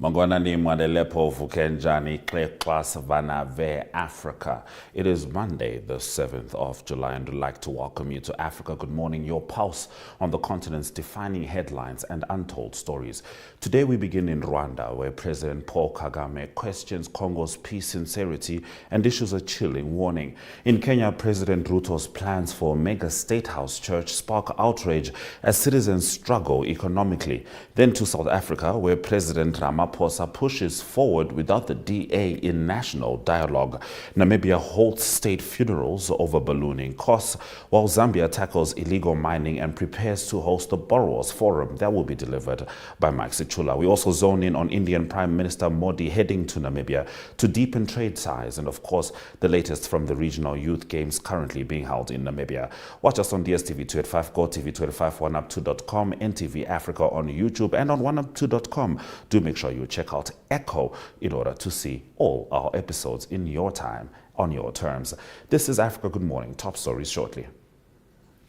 Mangwanani Mwadelepo Vukenjani Class Vana Ve Africa. It is Monday, the 7th of July, and I'd like to welcome you to Africa Good Morning, your pulse on the continent's defining headlines and untold stories. Today we begin in Rwanda, where President Paul Kagame questions Congo's peace sincerity and issues a chilling warning. In Kenya, President Ruto's plans for a mega state house church spark outrage as citizens struggle economically. Then to South Africa, where President Ramaphosa pushes forward without the DA in national dialogue. Namibia halts state funerals over ballooning costs, while Zambia tackles illegal mining and prepares to host the Borrowers Forum that will be delivered by Mike Sichula. We also zone in on Indian Prime Minister Modi heading to Namibia to deepen trade ties, and of course the latest from the regional youth games currently being held in Namibia. Watch us on DSTV 285, GOTV 285, 1up2.com, NTV Africa on YouTube and on 1up2.com. Do make sure you check out Echo in order to see all our episodes in your time, on your terms. This is Africa Good Morning. Top stories shortly.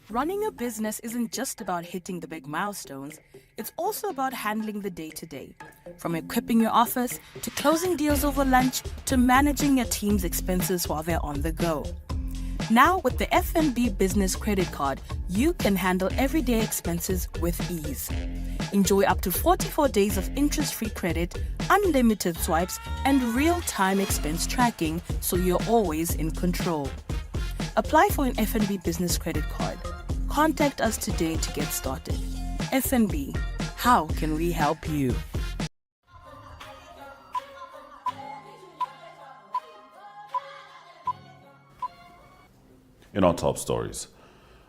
Running a business isn't just about hitting the big milestones, it's also about handling the day-to-day. From equipping your office, to closing deals over lunch, to managing your team's expenses while they're on the go. Now, with the FNB Business Credit Card, you can handle everyday expenses with ease. Enjoy up to 44 days of interest-free credit, unlimited swipes, and real-time expense tracking, so you're always in control. Apply for an FNB Business Credit Card. Contact us today to get started. FNB, how can we help you? In our top stories,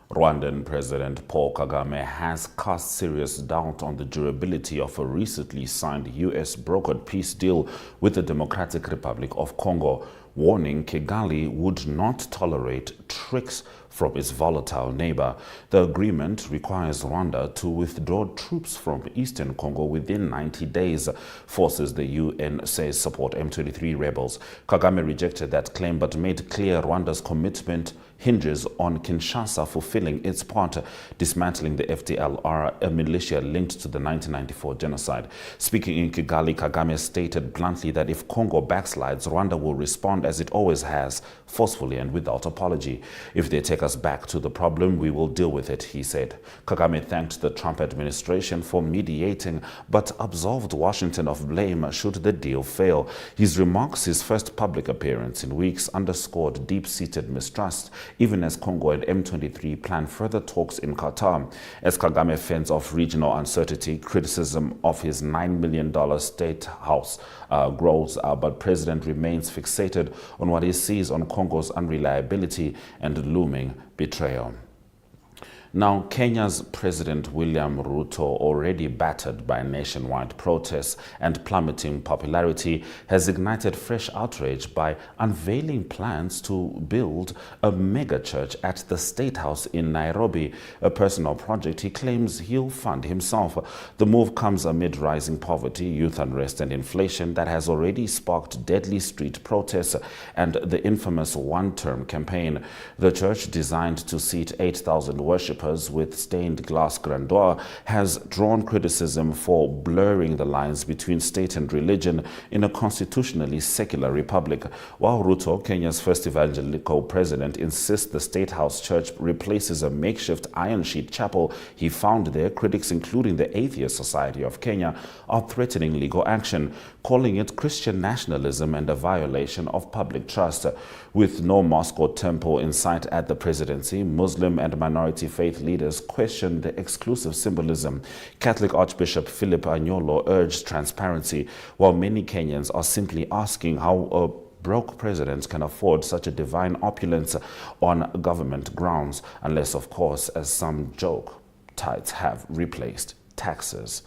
Rwandan President Paul Kagame has cast serious doubt on the durability of a recently signed US-brokered peace deal with the Democratic Republic of Congo, warning Kigali would not tolerate tricks from its volatile neighbor. The agreement requires Rwanda to withdraw troops from eastern Congo within 90 days. Forces the UN says support M23 rebels. Kagame rejected that claim but made clear Rwanda's commitment hinges on Kinshasa fulfilling its part, dismantling the FDLR, a militia linked to the 1994 genocide. Speaking in Kigali, Kagame stated bluntly that if Congo backslides, Rwanda will respond as it always has, forcefully and without apology. If they take us back to the problem, we will deal with it, he said. Kagame thanked the Trump administration for mediating, but absolved Washington of blame should the deal fail. His remarks, his first public appearance in weeks, underscored deep-seated mistrust, even as Congo and M23 plan further talks in Qatar. As Kagame fends off regional uncertainty, criticism of his $9 million state house grows, but President remains fixated on what he sees on Congo's unreliability and looming betrayal. Now, Kenya's President William Ruto, already battered by nationwide protests and plummeting popularity, has ignited fresh outrage by unveiling plans to build a mega church at the State House in Nairobi, a personal project he claims he'll fund himself. The move comes amid rising poverty, youth unrest and inflation that has already sparked deadly street protests and the infamous one-term campaign. The church, designed to seat 8,000 worshippers with stained glass grandeur, has drawn criticism for blurring the lines between state and religion in a constitutionally secular republic. While Ruto, Kenya's first evangelical president, insists the State House Church replaces a makeshift iron sheet chapel he found there, critics, including the Atheist Society of Kenya, are threatening legal action, calling it Christian nationalism and a violation of public trust. With no mosque or temple in sight at the presidency, Muslim and minority faith leaders question the exclusive symbolism. Catholic Archbishop Philip Anyolo urged transparency, while many Kenyans are simply asking how a broke president can afford such a divine opulence on government grounds, unless, of course, as some joke, tithes have replaced taxes.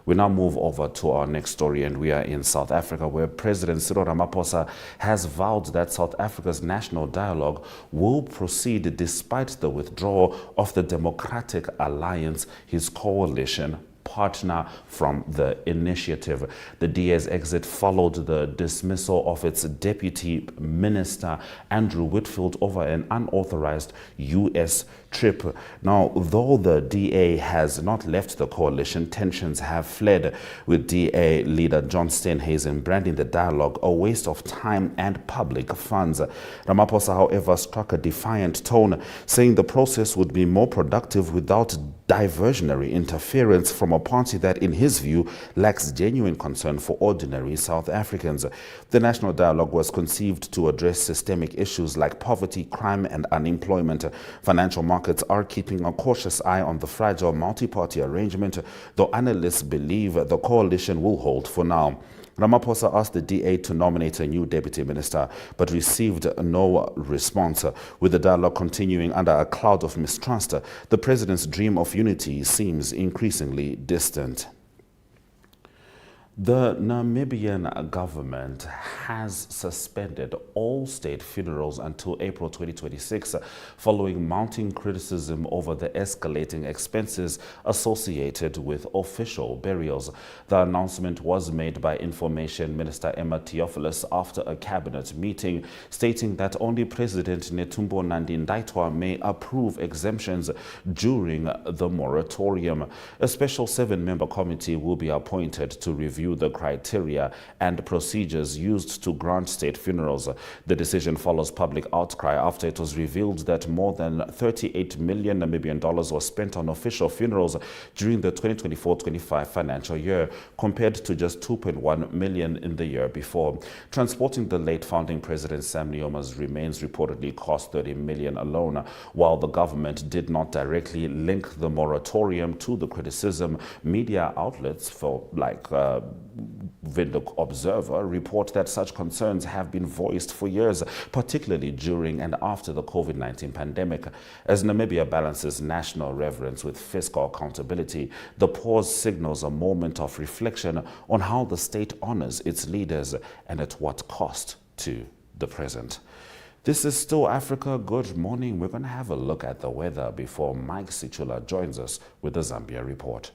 We now move over to our next story, and we are in South Africa, where President Cyril Ramaphosa has vowed that South Africa's national dialogue will proceed despite the withdrawal of the Democratic Alliance, his coalition partner from the initiative. The DA's exit followed the dismissal of its deputy minister, Andrew Whitfield, over an unauthorized U.S. trip. Now, though the DA has not left the coalition, tensions have fled, with DA leader John Steenhuisen branding the dialogue a waste of time and public funds. Ramaphosa, however, struck a defiant tone, saying the process would be more productive without diversionary interference from a party that, in his view, lacks genuine concern for ordinary South Africans. The national dialogue was conceived to address systemic issues like poverty, crime, and unemployment. Financial markets are keeping a cautious eye on the fragile multi-party arrangement, though analysts believe the coalition will hold for now. Ramaphosa asked the DA to nominate a new deputy minister, but received no response. With the dialogue continuing under a cloud of mistrust, the president's dream of unity seems increasingly distant. The Namibian government has suspended all state funerals until April 2026, following mounting criticism over the escalating expenses associated with official burials. The announcement was made by Information Minister Emma Theophilus after a cabinet meeting, stating that only President Netumbo Nandi-Ndaitwah may approve exemptions during the moratorium. A special 7-member committee will be appointed to review the criteria and procedures used to grant state funerals. The decision follows public outcry after it was revealed that more than 38 million Namibian dollars was spent on official funerals during the 2024-25 financial year, compared to just 2.1 million in the year before. Transporting the late founding president Sam Nuyoma's remains reportedly cost 30 million alone. While the government did not directly link the moratorium to the criticism, media outlets like Windhoek Observer report that such concerns have been voiced for years, particularly during and after the COVID-19 pandemic. As Namibia balances national reverence with fiscal accountability, the pause signals a moment of reflection on how the state honors its leaders and at what cost to the present. This is Still Africa. Good morning. We're going to have a look at the weather before Mike Sichula joins us with the Zambia report.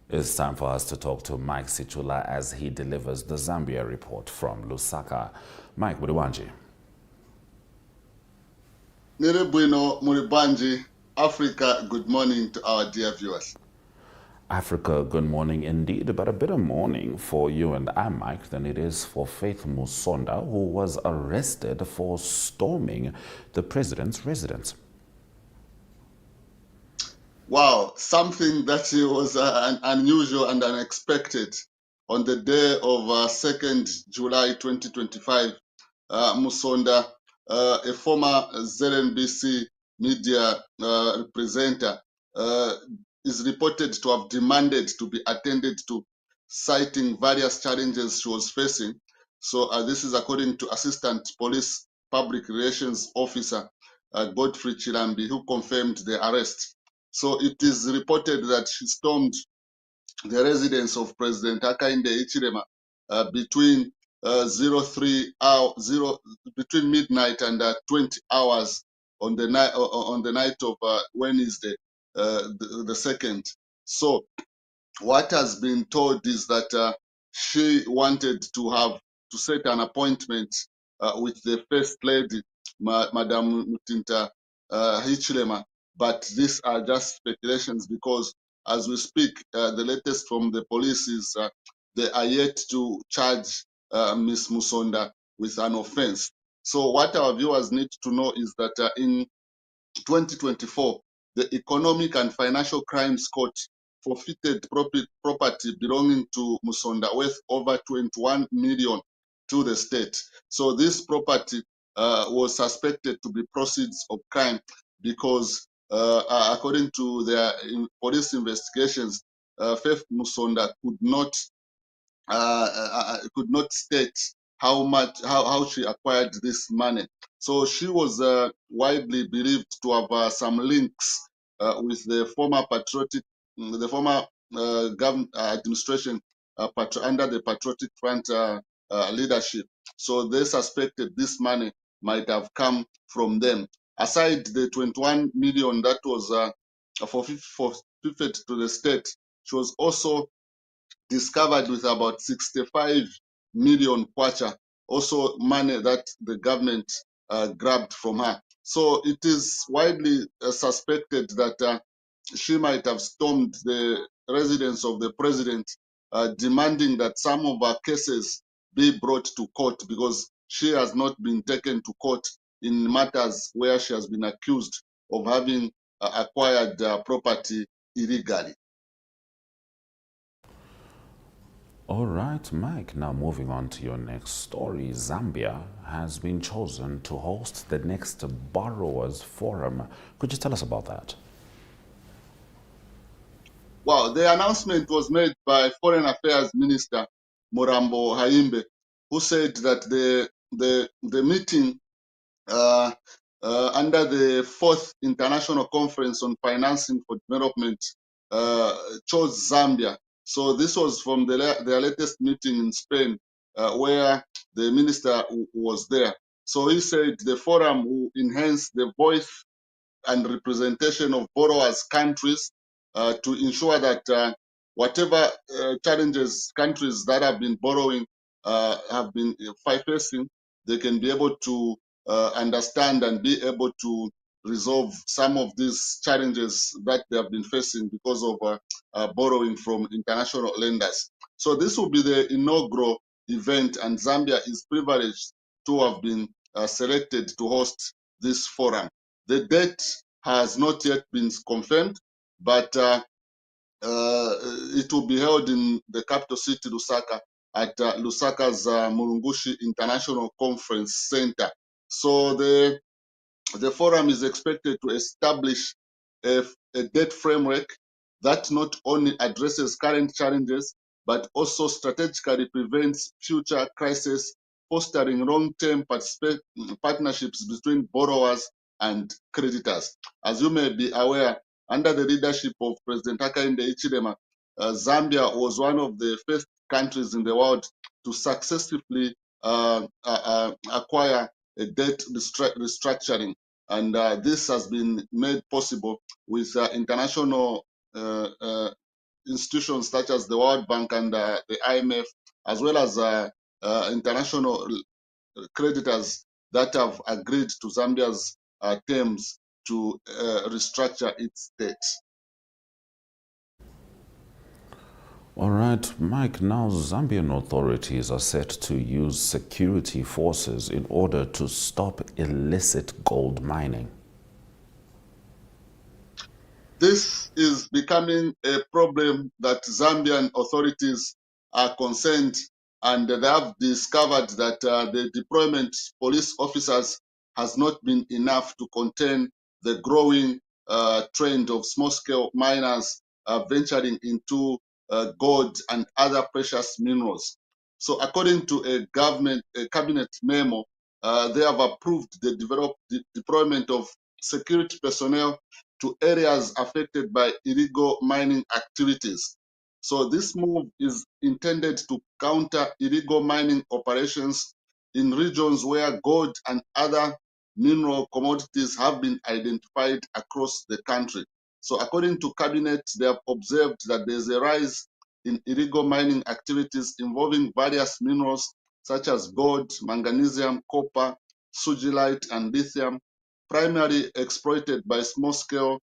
It's time for us to talk to Mike Sichula as he delivers the Zambia report from Lusaka. Mike, Budiwanji. Nirebuino Muribanji, Africa, good morning to our dear viewers. Africa, good morning indeed, but a better morning for you and I, Mike, than it is for Faith Musonda, who was arrested for storming the president's residence. Wow, something that was unusual and unexpected. On the day of 2nd July 2025, Musonda, a former ZNBC media presenter, is reported to have demanded to be attended to, citing various challenges she was facing. So this is according to Assistant Police Public Relations Officer Godfrey Chirambi, who confirmed the arrest. So it is reported that she stormed the residence of President Hakainde Hichilema between between midnight and 20 hours on the night of Wednesday, the 2nd. So what has been told is that she wanted to set an appointment with the First Lady, Madam Mutinta Hichilema. But these are just speculations because as we speak, the latest from the police is they are yet to charge Ms. Musonda with an offense. So what our viewers need to know is that in 2024, the Economic and Financial Crimes Court forfeited property belonging to Musonda worth over 21 million to the state. So this property was suspected to be proceeds of crime because according to their police investigations, Faith Musonda could not state how she acquired this money. So she was widely believed to have some links with the former government administration under the Patriotic Front leadership. So they suspected this money might have come from them. Aside the 21 million that was forfeited to the state, she was also discovered with about 65 million kwacha, also money that the government grabbed from her. So it is widely suspected that she might have stormed the residence of the president, demanding that some of her cases be brought to court because she has not been taken to court in matters where she has been accused of having acquired property illegally. All right, Mike, now moving on to your next story. Zambia has been chosen to host the next Borrowers Forum. Could you tell us about that? Well, the announcement was made by Foreign Affairs Minister Morambo Haimbe, who said that the meeting under the Fourth International Conference on Financing for Development chose Zambia. So this was from their latest meeting in Spain, where the minister was there. So he said the forum will enhance the voice and representation of borrowers' countries to ensure that whatever challenges countries that have been borrowing have been facing, they can be able to understand and be able to resolve some of these challenges that they have been facing because of borrowing from international lenders. So this will be the inaugural event, and Zambia is privileged to have been selected to host this forum. The date has not yet been confirmed, but it will be held in the capital city, Lusaka, at Lusaka's Murungushi International Conference Center. So the forum is expected to establish a debt framework that not only addresses current challenges, but also strategically prevents future crises, fostering long-term partnerships between borrowers and creditors. As you may be aware, under the leadership of President Hakainde Hichilema, Zambia was one of the first countries in the world to successfully acquire a debt restructuring. And this has been made possible with international institutions such as the World Bank and the IMF, as well as international creditors that have agreed to Zambia's terms to restructure its debt. All right, Mike, now Zambian authorities are set to use security forces in order to stop illicit gold mining. This is becoming a problem that Zambian authorities are concerned, and they have discovered that the deployment police officers has not been enough to contain the growing trend of small-scale miners venturing into gold and other precious minerals. So according to a cabinet memo, they have approved the deployment of security personnel to areas affected by illegal mining activities. So this move is intended to counter illegal mining operations in regions where gold and other mineral commodities have been identified across the country. So according to cabinet, they have observed that there's a rise in illegal mining activities involving various minerals such as gold, magnesium, copper, sugilite, and lithium, primarily exploited by small-scale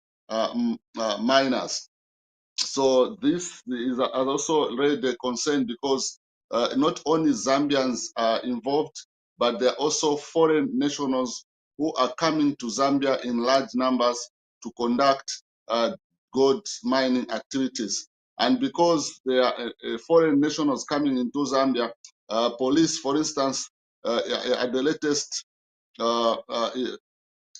miners. So this has also raised a concern because not only Zambians are involved, but there are also foreign nationals who are coming to Zambia in large numbers to conduct gold mining activities. And because there are foreign nationals coming into Zambia, police, for instance, at the latest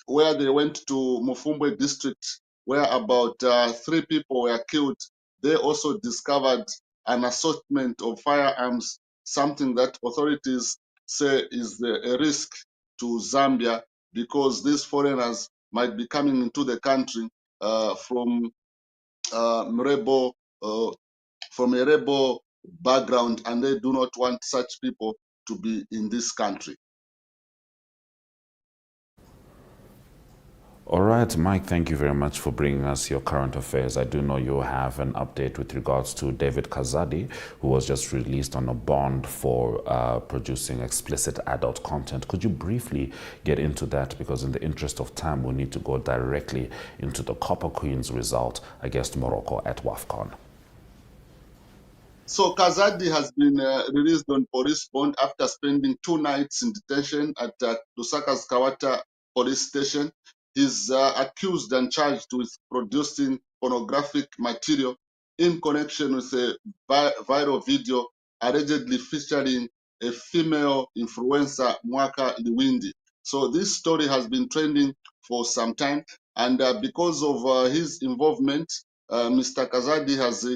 where they went to Mufumbwe district, where about 3 people were killed, they also discovered an assortment of firearms, something that authorities say is a risk to Zambia because these foreigners might be coming into the country from rebel from a rebel background, and they do not want such people to be in this country. All right, Mike, thank you very much for bringing us your current affairs. I do know you have an update with regards to David Kazadi, who was just released on a bond for producing explicit adult content. Could you briefly get into that? Because in the interest of time, we need to go directly into the Copper Queens result against Morocco at WAFCON. So Kazadi has been released on police bond after spending 2 nights in detention at Lusaka's Kawata police station. He's accused and charged with producing pornographic material in connection with a viral video allegedly featuring a female influencer, Mwaka Liwindi. So this story has been trending for some time, and because of his involvement, Mr. Kazadi has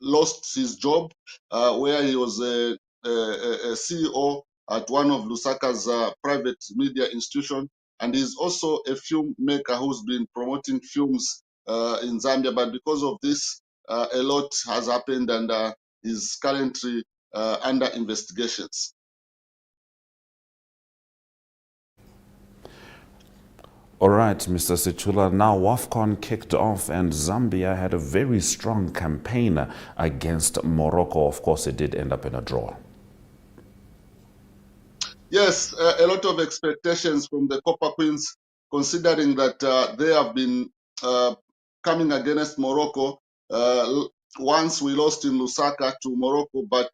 lost his job where he was a CEO at one of Lusaka's private media institution, and he's also a filmmaker who's been promoting films in Zambia. But because of this, a lot has happened, and is currently under investigations. All right, Mr. Sichula, now WAFCON kicked off and Zambia had a very strong campaign against Morocco. Of course, it did end up in a draw. Yes, a lot of expectations from the Copper Queens, considering that they have been coming against Morocco. Once we lost in Lusaka to Morocco, but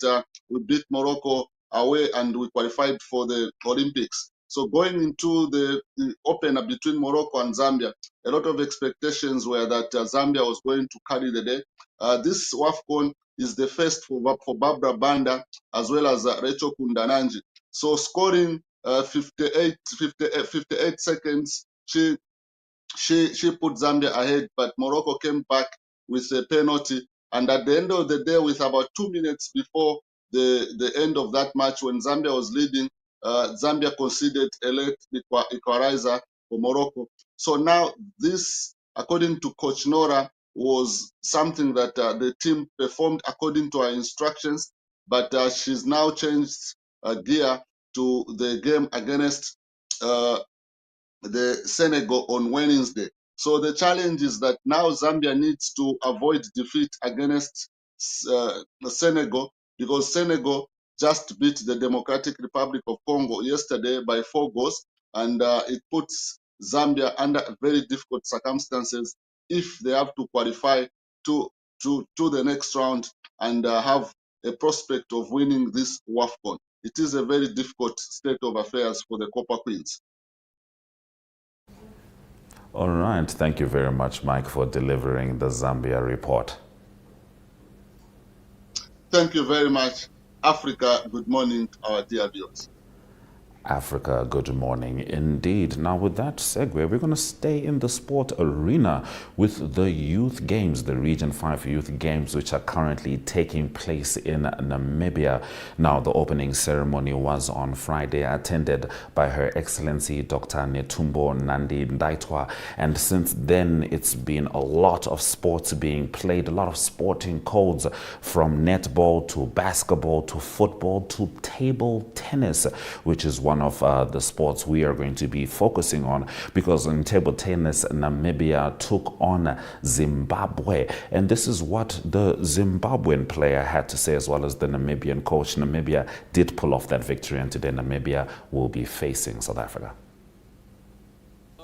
we beat Morocco away and we qualified for the Olympics. So going into the opener between Morocco and Zambia, a lot of expectations were that Zambia was going to carry the day. This WAFCON is the first for Barbara Banda as well as Rachel Kundananji. So scoring 58 seconds, she put Zambia ahead, but Morocco came back with a penalty. And at the end of the day, with about 2 minutes before the end of that match, when Zambia was leading, Zambia conceded a late equalizer for Morocco. So now this, according to Coach Nora, was something that the team performed according to her instructions, but she's now changed gear to the game against the Senegal on Wednesday. So the challenge is that now Zambia needs to avoid defeat against Senegal, because Senegal just beat the Democratic Republic of Congo yesterday by 4 goals, and it puts Zambia under very difficult circumstances if they have to qualify to the next round and have a prospect of winning this WAFCON. It is a very difficult state of affairs for the Copper Queens. All right. Thank you very much, Mike, for delivering the Zambia report. Thank you very much. Africa, good morning, our dear viewers. Africa, good morning indeed. Now with that segue, we're going to stay in the sport arena with the youth games, the Region 5 youth games, which are currently taking place in Namibia. Now the opening ceremony was on Friday, attended by Her Excellency Dr. Netumbo Nandi Ndaitwa, and since then it's been a lot of sports being played, a lot of sporting codes, from netball to basketball to football to table tennis, which is one one of the sports we are going to be focusing on, because in table tennis, Namibia took on Zimbabwe. And this is what the Zimbabwean player had to say, as well as the Namibian coach. Namibia did pull off that victory, and today Namibia will be facing South Africa.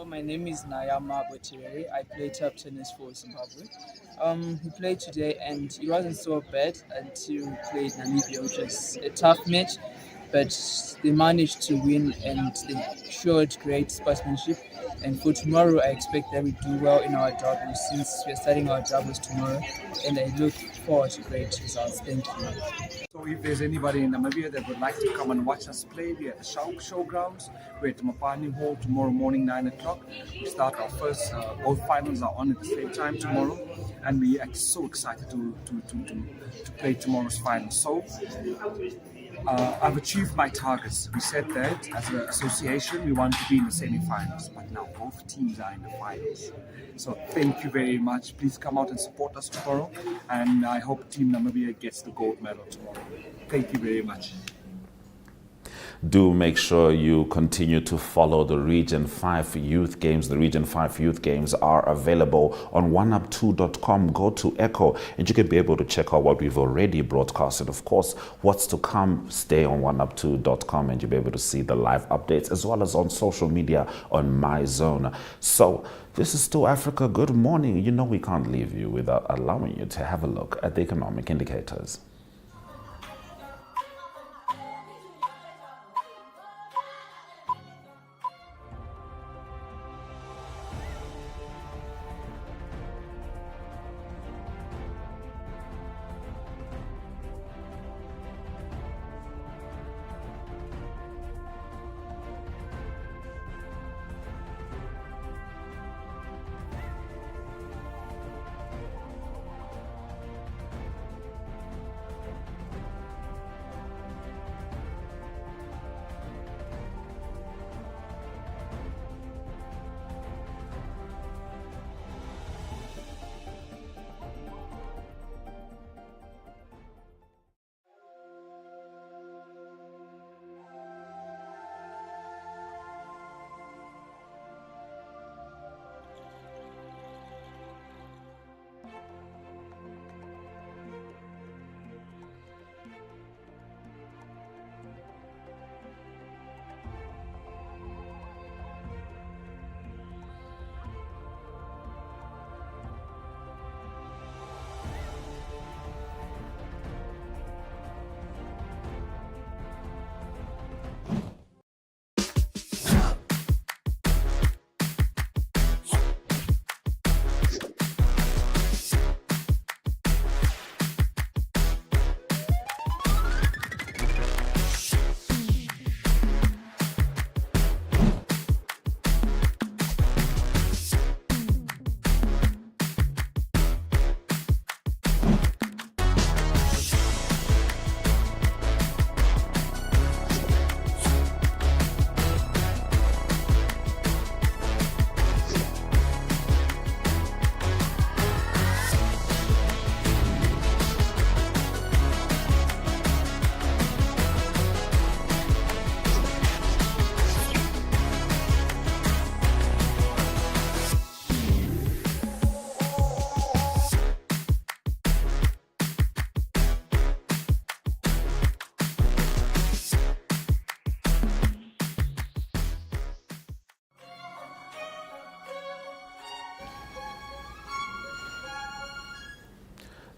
My name is Nayama Botireri. I play table tennis for Zimbabwe. He played today and he wasn't so bad until he played Namibia, which was a tough match, but they managed to win and they showed great sportsmanship. And for tomorrow, I expect that we do well in our doubles, since we're starting our doubles tomorrow, and I look forward to great results. Thank you. So if there's anybody in Namibia that would like to come and watch us play, we're at the Showgrounds. We're at the Mapani Hall tomorrow morning, 9 o'clock. We start our first, both finals are on at the same time tomorrow. And we are so excited to play tomorrow's final. So I've achieved my targets. We said that as an association, we want to be in the semi-finals, but now both teams are in the finals. So thank you very much. Please come out and support us tomorrow, and I hope Team Namibia gets the gold medal tomorrow. Thank you very much. Do make sure you continue to follow the Region 5 Youth Games. The Region 5 Youth Games are available on oneup2.com. Go to Echo and you can be able to check out what we've already broadcasted. Of course, what's to come, stay on oneup2.com and you'll be able to see the live updates, as well as on social media on My Zone. So this is still Africa. Good morning. You know we can't leave you without allowing you to have a look at the economic indicators.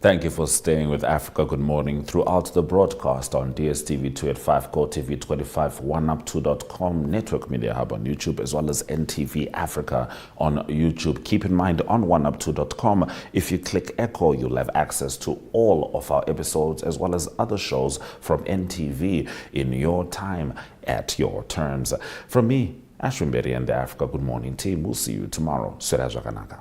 Thank you for staying with Africa Good Morning throughout the broadcast on DSTV 285, GOTV 25, oneup2.com, Network Media Hub on YouTube, as well as NTV Africa on YouTube. Keep in mind, on oneup2.com, if you click Echo, you'll have access to all of our episodes, as well as other shows from NTV in your time, at your terms. From me, Ashwin Berry and the Africa Good Morning team, we'll see you tomorrow. Sera Jaganaka.